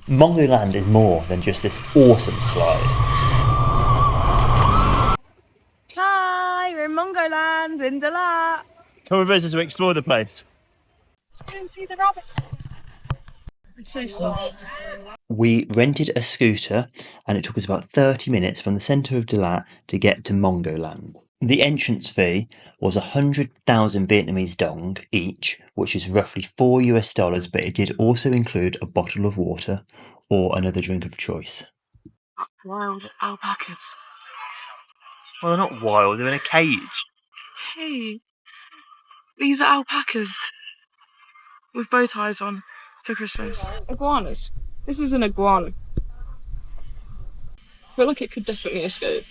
Mongo Land is more than just this awesome slide. Hi, we're in Mongo Land in Dalat. Come with us as we explore the place. Go and see the rabbits. It's so soft. We rented a scooter and it took us about 30 minutes from the centre of Dalat to get to Mongo Land. The entrance fee was 100,000 Vietnamese dong each, which is roughly $4 US, but it did also include a bottle of water or another drink of choice. Wild alpacas. Well, they're not wild, they're in a cage. Hey, these are alpacas with bow ties on for Christmas. Iguanas. This is an iguana. I feel like it could definitely escape.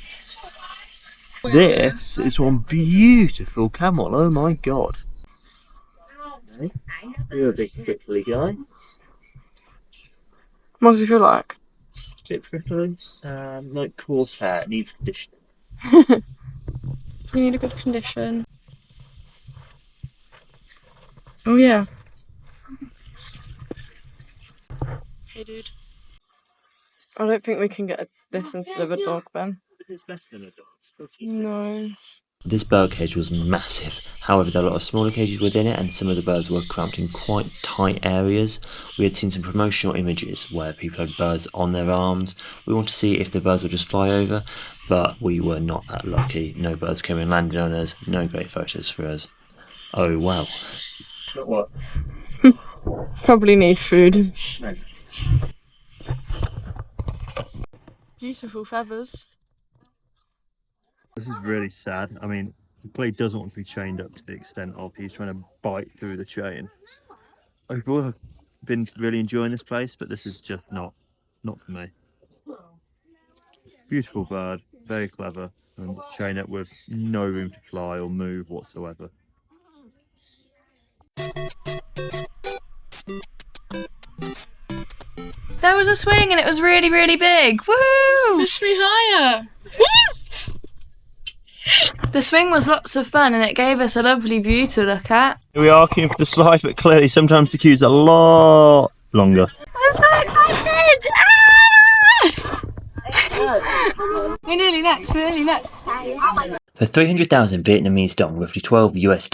This is one beautiful camel, oh my god. Okay. You're a big prickly guy. What does he feel like? Bit prickly. Like coarse hair, needs conditioning. Do you need a good condition? Oh yeah. Hey dude. I don't think we can get this instead of a dog, Ben. It's better than a dog. No. This bird cage was massive. However, there are a lot of smaller cages within it, and some of the birds were cramped in quite tight areas. We had seen some promotional images where people had birds on their arms. We wanted to see if the birds would just fly over, but we were not that lucky. No birds came and landed on us. No great photos for us. Oh well. What? Probably need food. Beautiful feathers. This is really sad. I mean, he clearly doesn't want to be chained up to the extent of he's trying to bite through the chain. Overall, I've been really enjoying this place, but this is just not for me. Beautiful bird, very clever, and just chain it with no room to fly or move whatsoever. There was a swing and it was really, really big. Woohoo! Push me higher. The swing was lots of fun and it gave us a lovely view to look at. Here we are queuing for the slide, but clearly sometimes the queues are a lot longer. I'm so excited! Ah! We're nearly next, For 300,000 Vietnamese dong, roughly $12 US,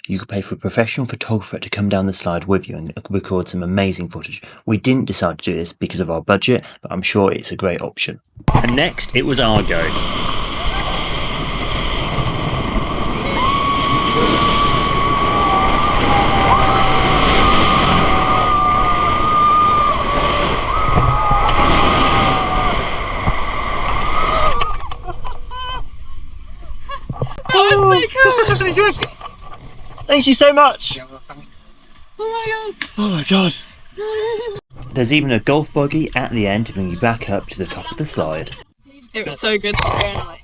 you could pay for a professional photographer to come down the slide with you and record some amazing footage. We didn't decide to do this because of our budget, but I'm sure it's a great option. And next, it was our go. That was so cool. That's really good. Thank you so much. Oh my god. Oh my god. There's even a golf buggy at the end to bring you back up to the top of the slide. It was so good. Yeah.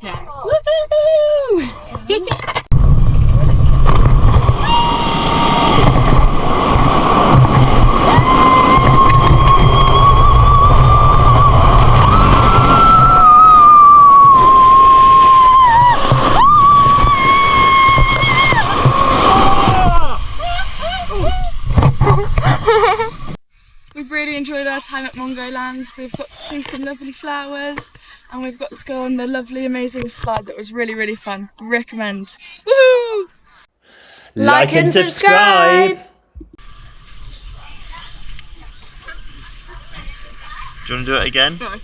We've really enjoyed our time at Mongo Land. We've got to see some lovely flowers and we've got to go on the lovely, amazing slide that was really, really fun. Recommend. Woohoo! Like and subscribe! Do you want to do it again? No.